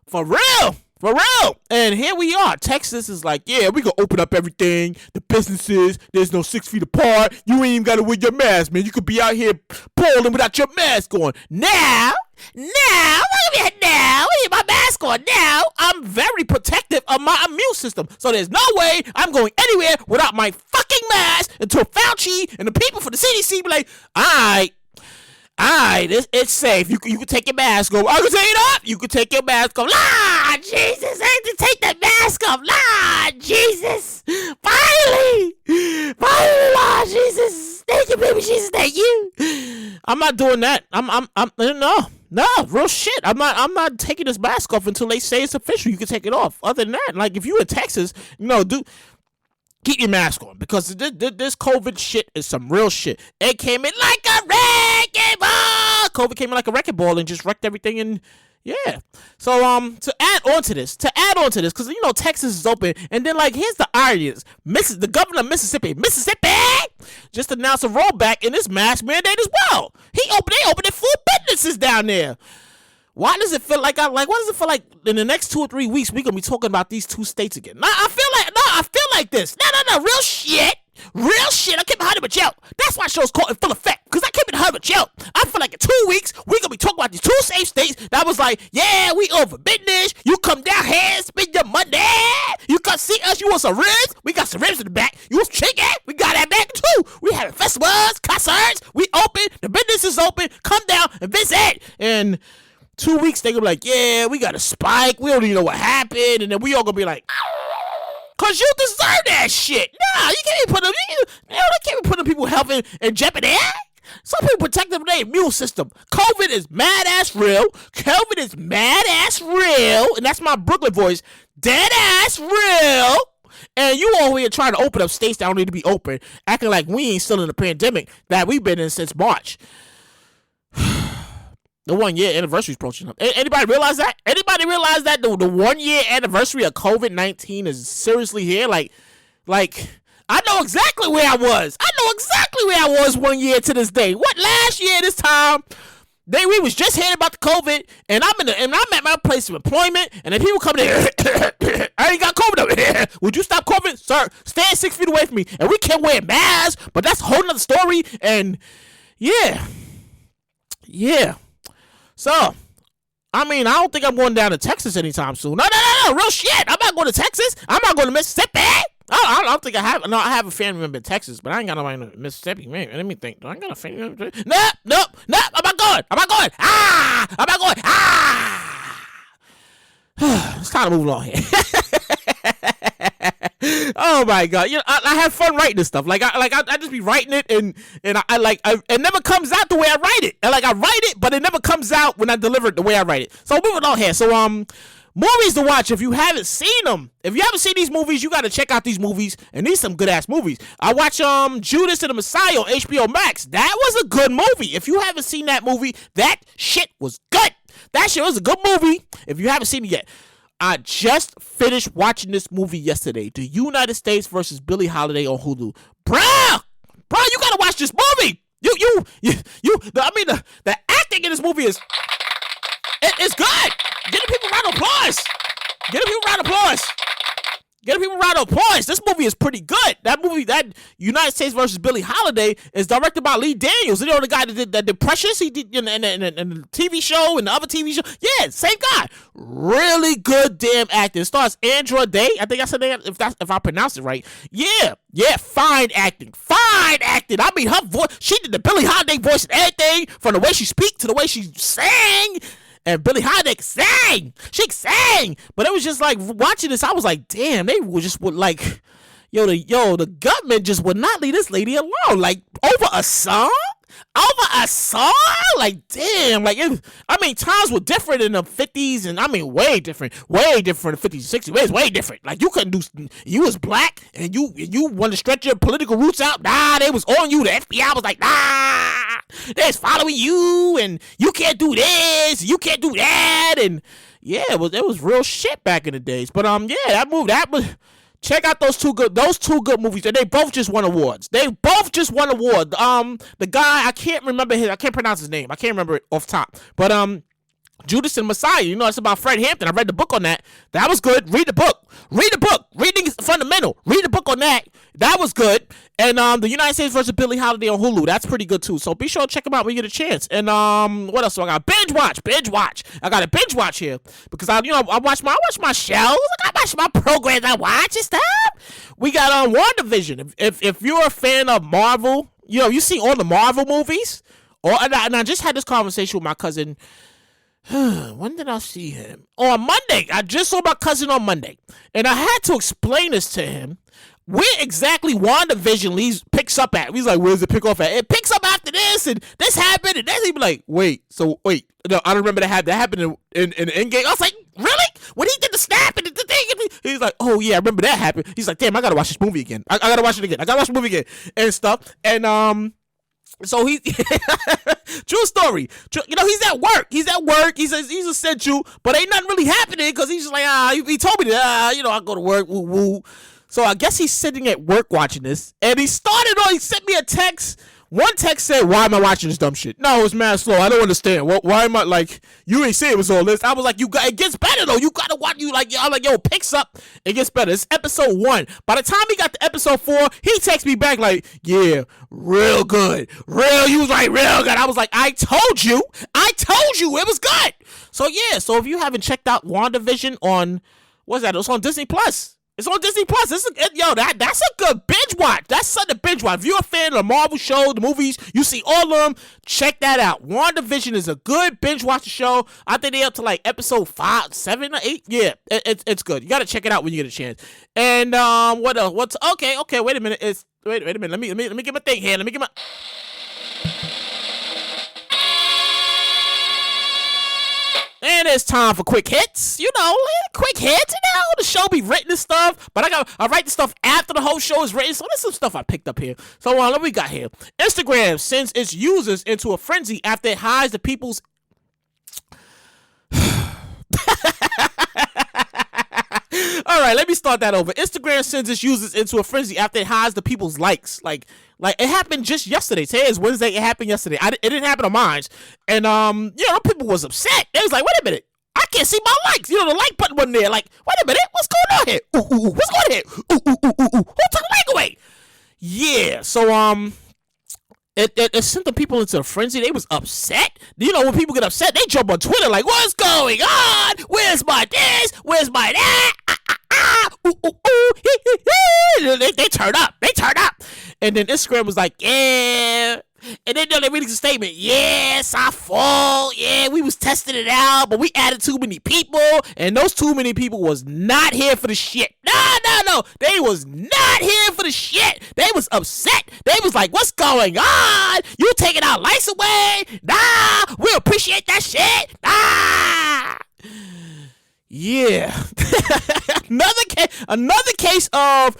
for real. For real. And here we are. Texas is like, yeah, we gonna open up everything. The businesses, there's no 6 feet apart. You ain't even gotta wear your mask, man. You could be out here balling without your mask on. Now, look at me now. With my mask on now, I'm very protective of my immune system. So there's no way I'm going anywhere without my fucking mask until Fauci and the people for the CDC be like, alright, it's safe. You can take your mask off. I can take it off. You can take your mask off. Lord Jesus, I had to take that mask off. Lord Jesus, finally, Lord Jesus, thank you, baby Jesus, thank you. I'm not doing that. No, real shit. I'm not taking this mask off until they say it's official. You can take it off. Other than that, like if you in Texas, keep your mask on because this COVID shit is some real shit. It came in like a wrecking ball. COVID came in like a wrecking ball and just wrecked everything. And yeah. So to add on to this, because Texas is open, and then like here's the irony: the governor of Mississippi just announced a rollback in this mask mandate as well. They opened full businesses down there. Why does it feel like why does it feel like in the next 2 or 3 weeks we're gonna be talking about these two states again? I feel like this. No, real shit. I keep it 100 with you. That's why show's caught in full effect, because I keep it 100 with you. I feel like in 2 weeks we're gonna be talking about these two safe states that was like, yeah, we over business. You come down here, spend your money. You come see us. You want some ribs? We got some ribs in the back. You want chicken? We got that back too. We having festivals, concerts. We open. The business is open. Come down and visit. And 2 weeks, they gonna be like, yeah, we got a spike. We don't even know what happened. And then we all gonna be like, cause you deserve that shit. Nah, you can't be putting they can't be putting people's health in jeopardy. Some people protect their immune system. COVID is mad ass real. And that's my Brooklyn voice. Dead ass real. And you over here trying to open up states that don't need to be open, acting like we ain't still in the pandemic that we've been in since March. The 1 year anniversary is approaching up. Anybody realize that? The 1 year anniversary of COVID-19 is seriously here? Like, I know exactly where I was. 1 year to this day. What, last year this time? We was just hearing about the COVID, and I'm at my place of employment, and then people come there. I ain't got COVID over here. Would you stop COVID, sir? Stand 6 feet away from me, and we can't wear masks. But that's a whole nother story. And yeah. So, I don't think I'm going down to Texas anytime soon. No, real shit. I'm not going to Texas. I'm not going to Mississippi. I don't think I have. No, I have a family member in Texas, but I ain't got nobody in Mississippi. Man, let me think. Do I got a family member? Nope. I'm not going. I'm not going. It's time to move along here. Oh my god! I have fun writing this stuff. I just be writing it, and it never comes out the way I write it. And I write it, but it never comes out when I deliver it the way I write it. So moving on here. So movies to watch if you haven't seen them. If you haven't seen these movies, you got to check out these movies, and these some good ass movies. I watch Judas and the Messiah on HBO Max. That was a good movie. If you haven't seen that movie, that shit was good. That shit was a good movie. If you haven't seen it yet. I just finished watching this movie yesterday. The United States versus Billie Holiday on Hulu. Bro, you gotta watch this movie. The acting in this movie is good. Give the people a round of applause. This movie is pretty good. That movie, that United States versus Billie Holiday, is directed by Lee Daniels. You know the guy that did Precious? He did in the TV show and the other TV show. Yeah, same guy. Really good damn acting. It stars Andra Day. I think I said that if I pronounce it right. Yeah, fine acting. I mean, her voice. She did the Billie Holiday voice and everything, from the way she speak to the way she sang. and Billie Holiday sang. She sang. But it was just like, watching this, I was like, damn, they were just like, the government just would not leave this lady alone. Like, over a song? Like, damn. Like, times were different in the 50s, and way different in the 50s and 60s. Way different. Like, you couldn't do, you was black, and you wanted to stretch your political roots out. Nah, they was on you. The FBI was like, nah, they was following you, and you can't do this, you can't do that, and yeah, it was real shit back in the days. But that was. Check out those two good movies. They both just won awards. The guy, I can't pronounce his name. I can't remember it off top. But Judas and Messiah, it's about Fred Hampton. I read the book on that. That was good. Read the book. Reading is fundamental. Read the book on that. That was good. And the United States versus Billie Holiday on Hulu. That's pretty good too. So be sure to check them out when you get a chance. And what else do I got? Binge watch. I got a binge watch here because I watch my shows. I watch my programs. I watch and stuff. We got WandaVision. If you're a fan of Marvel, you see all the Marvel movies. And I just had this conversation with my cousin. When did I see him? On Monday. I just saw my cousin on Monday. And I had to explain this to him. Where exactly WandaVision picks up at. He's like, where's it pick off at? It picks up after this, and this happened, and then he'd be like, wait. No, I don't remember that happened in Endgame. I was like, really? When he did the snap and the thing, he's like, oh yeah, I remember that happened. He's like, damn, I gotta watch this movie again. I gotta watch it again. I gotta watch the movie again and stuff. And so he, true story. He's at work. He says he's essential, but ain't nothing really happening because he's just like, he told me that, I go to work, woo woo. So I guess he's sitting at work watching this, and he sent me a text. One text said, why am I watching this dumb shit? No, it's mad slow. I don't understand. Why am I, like, you ain't say it was all this. I was like, it gets better, though. You gotta watch, I'm like, yo, it picks up. It gets better. It's episode 1. By the time he got to episode 4, he texted me back like, yeah, real good. You was like, real good. I was like, I told you it was good. So, yeah. So, if you haven't checked out WandaVision on, what's that? It's on Disney Plus. It's on Disney Plus. That's a good binge watch. That's something to binge watch. If you're a fan of the Marvel show, the movies, you see all of them, check that out. WandaVision is a good binge watch show. I think they're up to like episode 5, 7, or 8. Yeah, it's good. You got to check it out when you get a chance. And what else? Okay. Wait a minute. Wait a minute. Let me get my thing here. And it's time for quick hits. Quick hits. The show be written and stuff, but I write the stuff after the whole show is written. So there's some stuff I picked up here. So what we got here? Instagram sends its users into a frenzy after it hides the people's. All right, let me start that over. Instagram sends its users into a frenzy after it hides the people's likes. Like it happened just yesterday. Today is Wednesday. It happened yesterday. It didn't happen on mine. And people was upset. They was like, wait a minute, I can't see my likes. The like button wasn't there. Like, wait a minute, what's going on here? Ooh, what's going on here? Ooh. Who took the like away? Yeah. So It sent the people into a frenzy. They was upset. When people get upset, they jump on Twitter like, what's going on? Where's my this? Where's my that? Ooh. They turn up. And then Instagram was like, yeah. And then they released a statement. Yes, I fall. Yeah, we was testing it out, but we added too many people, and those too many people was not here for the shit. No. They was not here for the shit. They was upset. They was like, what's going on? You taking our lights away? Nah, we appreciate that shit. Nah. Yeah. Another case of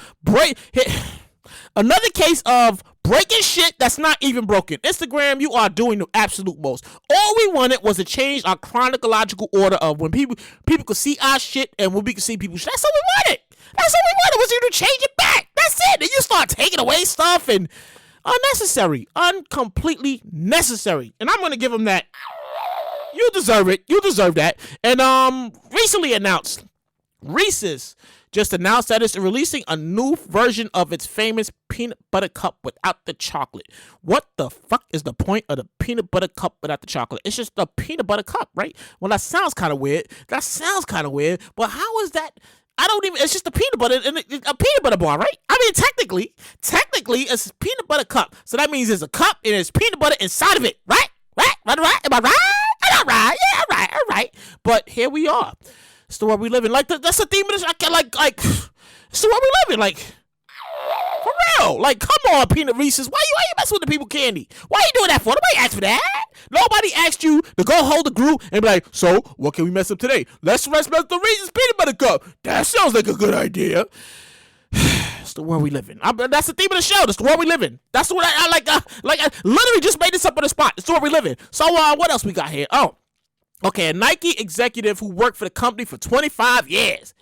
breaking shit that's not even broken. Instagram, you are doing the absolute most. All we wanted was to change our chronological order of when people could see our shit and when we could see people's shit. That's all we wanted. Was you to change it back. That's it. And you start taking away stuff and unnecessary. Completely necessary. And I'm going to give them that. You deserve it. You deserve that. And recently announced, Reese's just announced that it's releasing a new version of its famous peanut butter cup without the chocolate. What the fuck is the point of the peanut butter cup without the chocolate? It's just a peanut butter cup, right? Well, that sounds kind of weird. But how is that? It's just a peanut butter and a peanut butter bar, right? I mean, technically, it's a peanut butter cup. So that means there's a cup and there's peanut butter inside of it, right? Am I right? all right. But here we are. It's the world we live in. Like, that's the theme of this. It's the world we live in. Like, for real. Like, come on, Peanut Reese's. Why you messing with the people candy? Why you doing that for? Nobody asked for that. Nobody asked you to go hold the group and be like, so, what can we mess up today? Let's mess up the Reese's Peanut Butter Cup. That sounds like a good idea. It's the world we live in. That's the theme of the show. That's the world we live in. That's what I like. I literally just made this up on the spot. It's the world we live in. So, what else we got here? Oh, okay. A Nike executive who worked for the company for 25 years.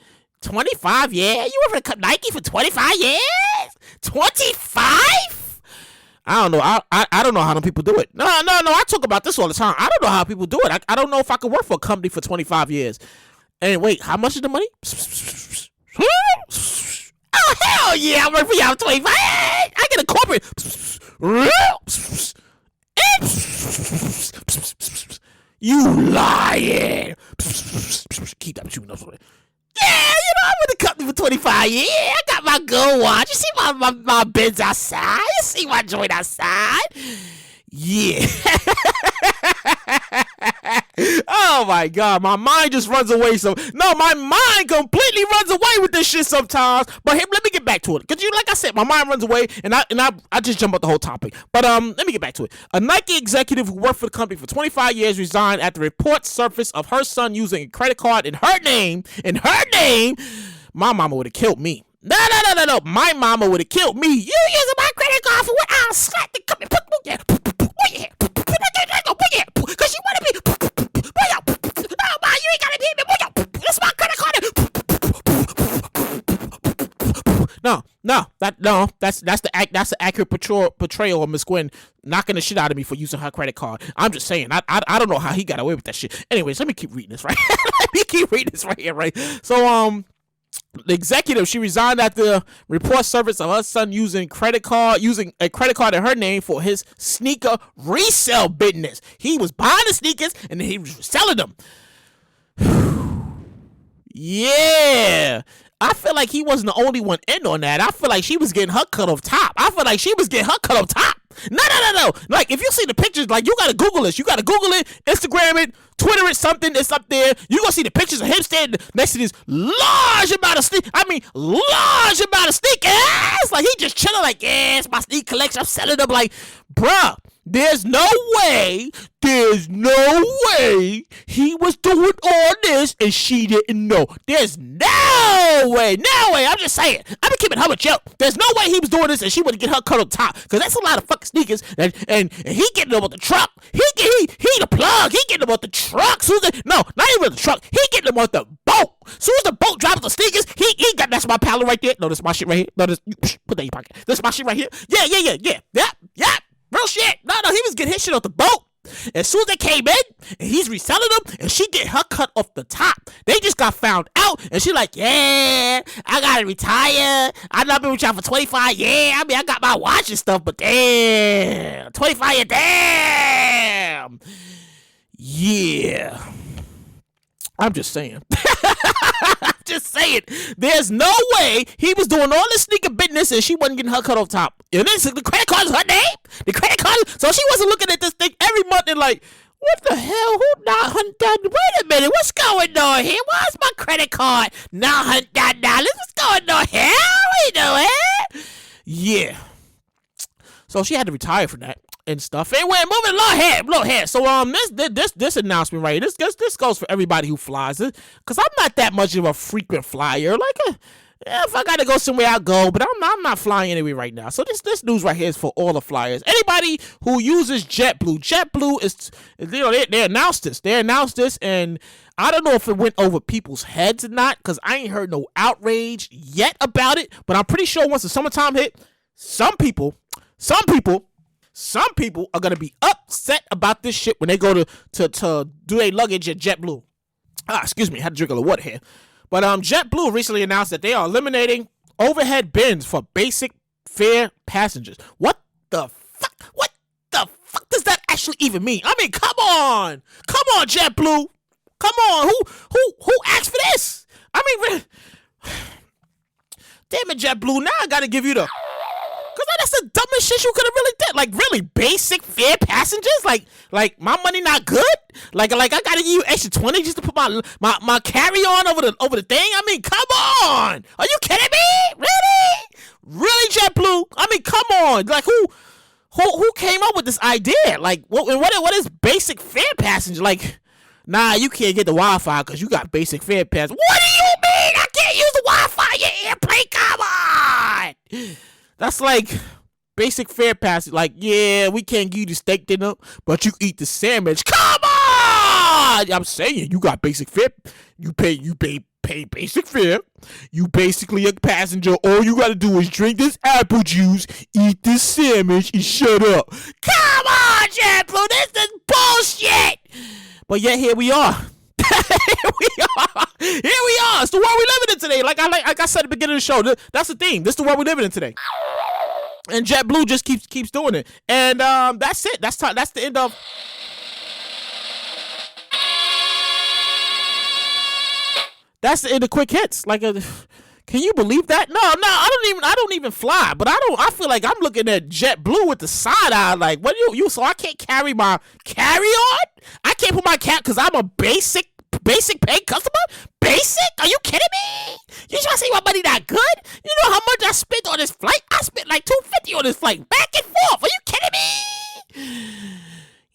25 years? You worked for Nike for 25 years? 25? I don't know. I don't know how them people do it. No. I talk about this all the time. I don't know how people do it. I don't know if I could work for a company for 25 years. And wait, how much is the money? Oh, hell yeah, I work for y'all 25. I get a corporate. You lying. Keep that shooting up. Yeah, I'm in the company for 25 years. I got my gold watch. You see my Benz outside? You see my joint outside? Yeah. Oh my God, my mind just runs away. My mind completely runs away with this shit sometimes. But hey, let me get back to it, because like I said, my mind runs away, and I just jump out the whole topic. But let me get back to it. A Nike executive who worked for the company for 25 years resigned after reports surfaced of her son using a credit card in her name. My mama would have killed me. No. My mama would have killed me. You using my credit card for what? I'll slap the company. Because you want to be. No, ma, you ain't got to be. That's my credit card. That's the accurate portrayal of Miss Gwen knocking the shit out of me for using her credit card. I'm just saying, I don't know how he got away with that shit. Anyways, let me keep reading this right here, right? So, the executive, she resigned after report surfaced of her son using a credit card in her name for his sneaker resale business. He was buying the sneakers and then he was selling them. Yeah. I feel like he wasn't the only one in on that. I feel like she was getting her cut off top. No. Like, if you see the pictures, like, you gotta Google this. You gotta Google it, Instagram it, Twitter it, something. It's up there. You gonna see the pictures of him standing next to this large amount of sneakers. Like, he just chilling like, yeah, it's my sneaker collection. I'm selling them. Like, bruh, there's no way he was doing all this and she didn't know. There's no way. I'm just saying. I'm keeping her with you. There's no way he was doing this and she wouldn't get her cut on top, because that's a lot of fucking sneakers. And he getting them with the truck. He the plug. He getting them with the truck. No, not even the truck. He getting them with the boat. Soon as the boat drops the sneakers, he got, that's my pallet right there. No, that's my shit right here. No, put that in your pocket. That's my shit right here. Yeah. Yep. Real shit. No, he was getting his shit off the boat. As soon as they came in, and he's reselling them, and she get her cut off the top. They just got found out, and she like, yeah, I gotta retire. I've not been with y'all for 25 years. I mean, I got my watch and stuff, but damn, 25 years, damn. Yeah. I'm just saying. There's no way he was doing all this sneaker business and she wasn't getting her cut off top. And this, the credit card is her name? The credit card? So she wasn't looking at this thing every month and like, what the hell? Who not $100? Wait a minute. What's going on here? Why's my credit card not $100? What's going on here? What you doing? Yeah. So she had to retire from that and stuff. Anyway, moving along here. So this announcement right here, this goes for everybody who flies it, because I'm not that much of a frequent flyer. Like, if I gotta go somewhere, I'll go, but I'm not flying anywhere right now. So this news right here is for all the flyers. Anybody who uses JetBlue is, they announced this, and I don't know if it went over people's heads or not, because I ain't heard no outrage yet about it. But I'm pretty sure once the summertime hit, some people are gonna be upset about this shit when they go to do their luggage at JetBlue. Excuse me, I had to drink a little water here. But JetBlue recently announced that they are eliminating overhead bins for basic fare passengers. What the fuck? What the fuck does that actually even mean? I mean, come on, JetBlue, come on. Who asked for this? I mean, damn it, JetBlue. Now I gotta give you the. Because that's the of shit you could have really did. Like, really basic fare passengers? Like my money not good? Like I gotta give you extra 20 just to put my carry-on over the thing? I mean, come on. Are you kidding me? Really, JetBlue? I mean, come on. Like, who came up with this idea? Like, what is basic fare passenger? Like, nah, you can't get the Wi-Fi because you got basic fare pass. What do you mean I can't use the Wi-Fi in your airplane? Come on. That's like basic fare pass. Like, yeah, we can't give you the steak dinner, but you eat the sandwich. Come on. I'm saying you got basic fare. You pay basic fare. You basically a passenger. All you gotta do is drink this apple juice, eat this sandwich, and shut up. Come on, JetBlue. This is bullshit. But yet here we are. Here we are. It's the world we living in today. Like I said at the beginning of the show, that's the theme. This is the world we living in today. And JetBlue just keeps doing it. And that's it. That's the end of. That's the end of quick hits. Like, can you believe that? No, I don't even fly. But I feel like I'm looking at JetBlue with the side eye. Like, what you? So I can't carry my carry-on? I can't put my because I'm a basic pay customer. Basic? Are you kidding me? You trying to say my money not good? You know how much I spent on this flight? I spent like $250 on this flight, back and forth. Are you kidding me?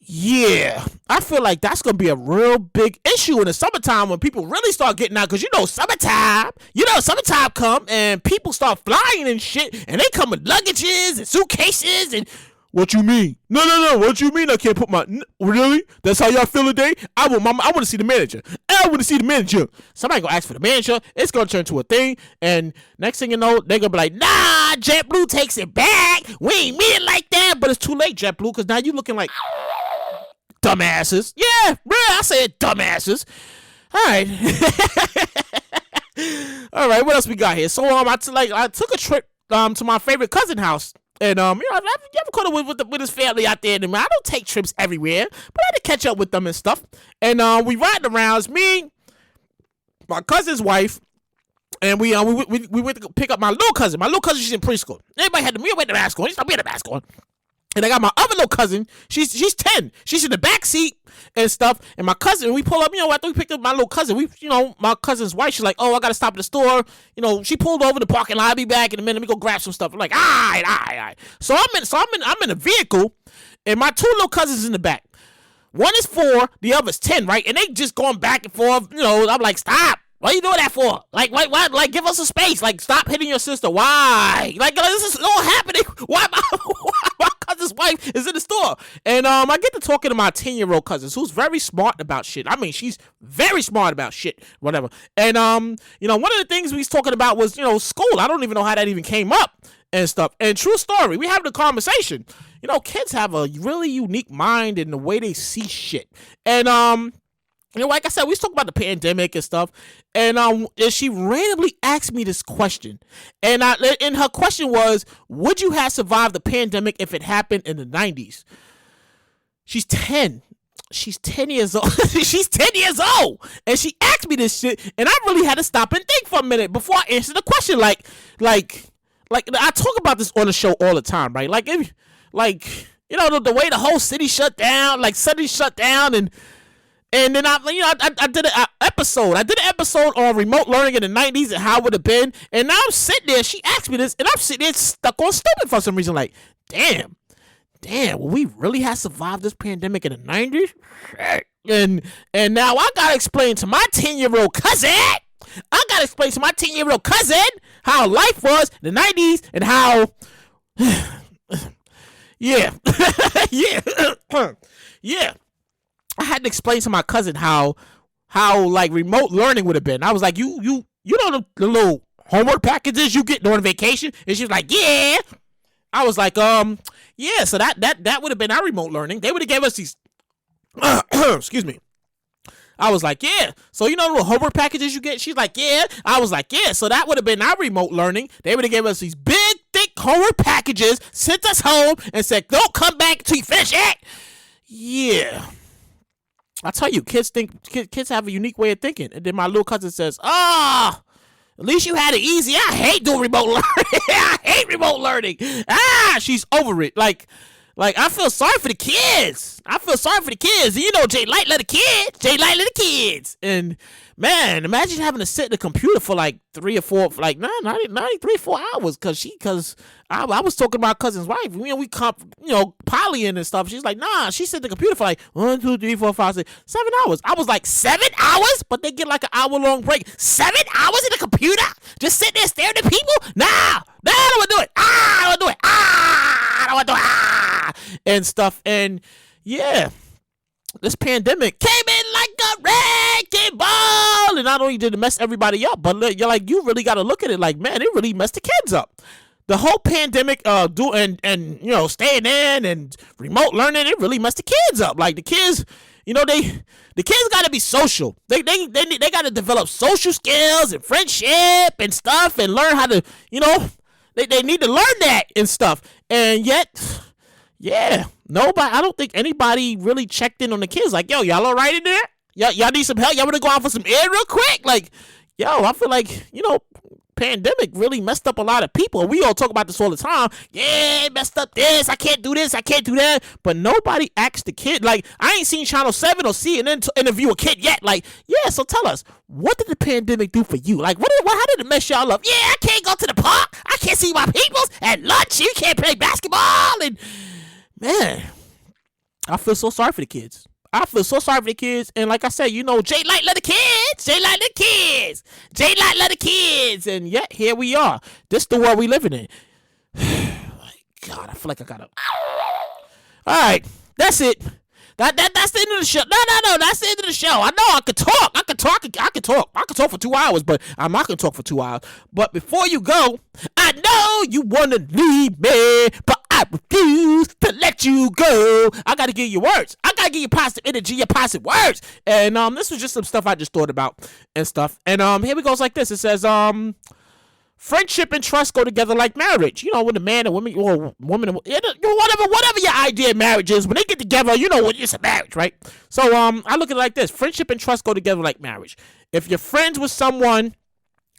Yeah, I feel like that's going to be a real big issue in the summertime when people really start getting out. Because summertime come and people start flying and shit. And they come with luggages and suitcases and... What you mean? No. What you mean I can't put my... Really? That's how y'all feel today? I want to see the manager. I want to see the manager. Somebody going to ask for the manager. It's going to turn to a thing. And next thing you know, they're going to be like, nah, JetBlue takes it back. We ain't mean it like that. But it's too late, JetBlue, because now you looking like... dumbasses. Yeah, I said dumbasses. All right. All right, what else we got here? So I took a trip to my favorite cousin house. And you ever caught up with his family out there? And I don't take trips everywhere, but I had to catch up with them and stuff. And we riding around. It's me, my cousin's wife, and we went to pick up my little cousin. My little cousin, she's in preschool. Everybody had the mask on. We had the mask on. And I got my other little cousin. She's 10. She's in the back seat and stuff. And my cousin, we pull up. After we picked up my little cousin, my cousin's wife. She's like, "Oh, I gotta stop at the store." She pulled over the parking lot. I'll be back in a minute. Let me go grab some stuff. I'm like, all right. So I'm in a vehicle, and my two little cousins in the back. One is 4, the other's 10, right? And they just going back and forth. I'm like, stop. What are you doing that for? Like, what? Like, give us a space. Like, stop hitting your sister. Why? Like, this is all happening. Why my cousin's wife is in the store? And I get to talking to my 10-year-old cousin, who's very smart about shit. I mean, she's very smart about shit, whatever. And one of the things we was talking about was school. I don't even know how that even came up and stuff. And true story, we having a conversation. Kids have a really unique mind in the way they see shit. And like I said, we was talking about the pandemic and stuff, and she randomly asked me this question, and her question was, would you have survived the pandemic if it happened in the 90s? She's 10. She's 10 years old. She's 10 years old, and she asked me this shit, and I really had to stop and think for a minute before I answered the question. Like I talk about this on the show all the time, right? Like, the way the whole city shut down, and then I did an episode. I did an episode on remote learning in the 90s and how it would have been. And now I'm sitting there. She asked me this, and I'm sitting there stuck on stupid for some reason. Like, damn, will we really have survived this pandemic in the 90s? And now I gotta explain to my 10-year-old cousin. How life was in the 90s and how, yeah. I had to explain to my cousin how like remote learning would have been. I was like, you know the little homework packages you get during vacation? And she was like, yeah. I was like, yeah. So that would have been our remote learning. They would have gave us these. Excuse me. I was like, yeah. So the little homework packages you get? She's like, yeah. I was like, yeah. So that would have been our remote learning. They would have gave us these big, thick homework packages, sent us home, and said, don't come back until you finish it. Yeah. I tell you, kids have a unique way of thinking. And then my little cousin says, At least you had it easy. I hate doing remote learning. I hate remote learning. She's over it. Like I feel sorry for the kids. You know, Jay Light let the kids. And man, imagine having to sit at the computer for like 3 or 4, like not 3 or 4 hours, cause I was talking to my cousin's wife. We polying and stuff. She's like, nah, she sit at the computer for like 1, 2, 3, 4, 5, 6, 7 hours. I was like, 7 hours? But they get like an hour-long break. 7 hours in the computer? Just sitting there staring at people? Nah, I don't want to do it. I don't want to do it. And stuff. And yeah, this pandemic came in like a wrecking ball, and not only did it mess everybody up, but you're like, you really got to look at it like, man, it really messed the kids up. The whole pandemic, staying in and remote learning, it really messed the kids up. Like the kids, the kids got to be social. They got to develop social skills and friendship and stuff, and learn how to, they need to learn that and stuff. And yet, yeah, nobody. I don't think anybody really checked in on the kids. Like, yo, y'all all right in there? Y'all need some help? Y'all want to go out for some air real quick? Like, yo, I feel like, pandemic really messed up a lot of people. We all talk about this all the time. Yeah, it messed up this. I can't do this. I can't do that. But nobody asked the kid. Like, I ain't seen Channel 7 or CNN to interview a kid yet. Like, yeah, so tell us, what did the pandemic do for you? Like, how did it mess y'all up? Yeah, I can't go to the park. I can't see my peoples at lunch. You can't play basketball. And man, I feel so sorry for the kids. And like I said, Jay Light love the kids. Jay Light love the kids. And yet, here we are. This is the world we living in. My God, I feel like I gotta. All right, that's it. That's the end of the show. No, that's the end of the show. I know I could talk for 2 hours, but I'm not gonna talk for 2 hours. But before you go, I know you wanna leave me, but I refuse to let you go. I gotta give you words. I gotta give you positive energy, your positive words. And this was just some stuff I just thought about and stuff. And here we go. It's like this. It says friendship and trust go together like marriage. When a man and woman, or woman and whatever your idea of marriage is, when they get together, it's a marriage, right? So I look at it like this: friendship and trust go together like marriage. If you're friends with someone,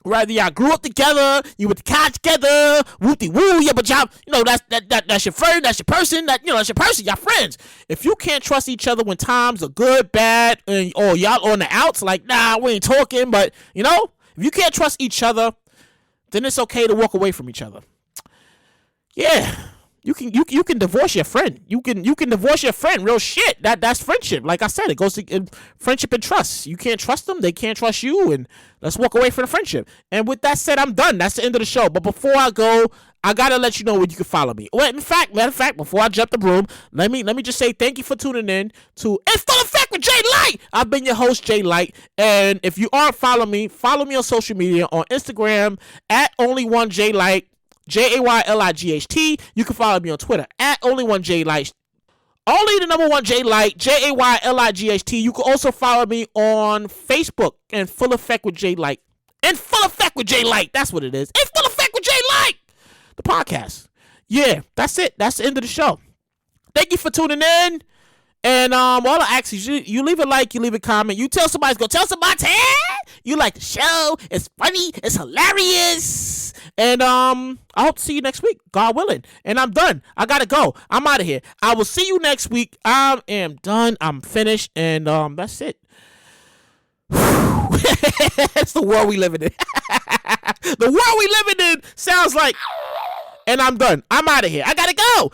rather y'all grew up together, you went to college together, wooty woo, yeah, but y'all, that's your friend, that's your person, that's your person, y'all friends. If you can't trust each other when times are good, bad, or y'all on the outs, like, nah, we ain't talking, but if you can't trust each other, then it's okay to walk away from each other. Yeah. You can divorce your friend. You can divorce your friend. Real shit. That's friendship. Like I said, it goes to friendship and trust. You can't trust them. They can't trust you. And let's walk away from the friendship. And with that said, I'm done. That's the end of the show. But before I go, I gotta let you know where you can follow me. Well, matter of fact, before I jump the broom, let me just say thank you for tuning in to In Full Effect with Jay Light. I've been your host, Jay Light. And if you aren't following me, follow me on social media on Instagram at only1jlight. JAYLIGHT. You can follow me on Twitter at only1jlight. Only the number 1 J Light, JAYLIGHT. You can also follow me on Facebook in Full Effect with Jay Light. In Full Effect with Jay Light. That's what it is. In Full Effect with Jay Light. The podcast. Yeah, that's it. That's the end of the show. Thank you for tuning in. And all I ask is you leave a like, you leave a comment, you tell somebody, you like the show, it's funny, it's hilarious. And I hope to see you next week, God willing. And I'm done. I gotta go. I'm out of here. I will see you next week. I am done. I'm finished. And that's it. That's the world we living in. The world we living in sounds like. And I'm done. I'm out of here. I gotta go.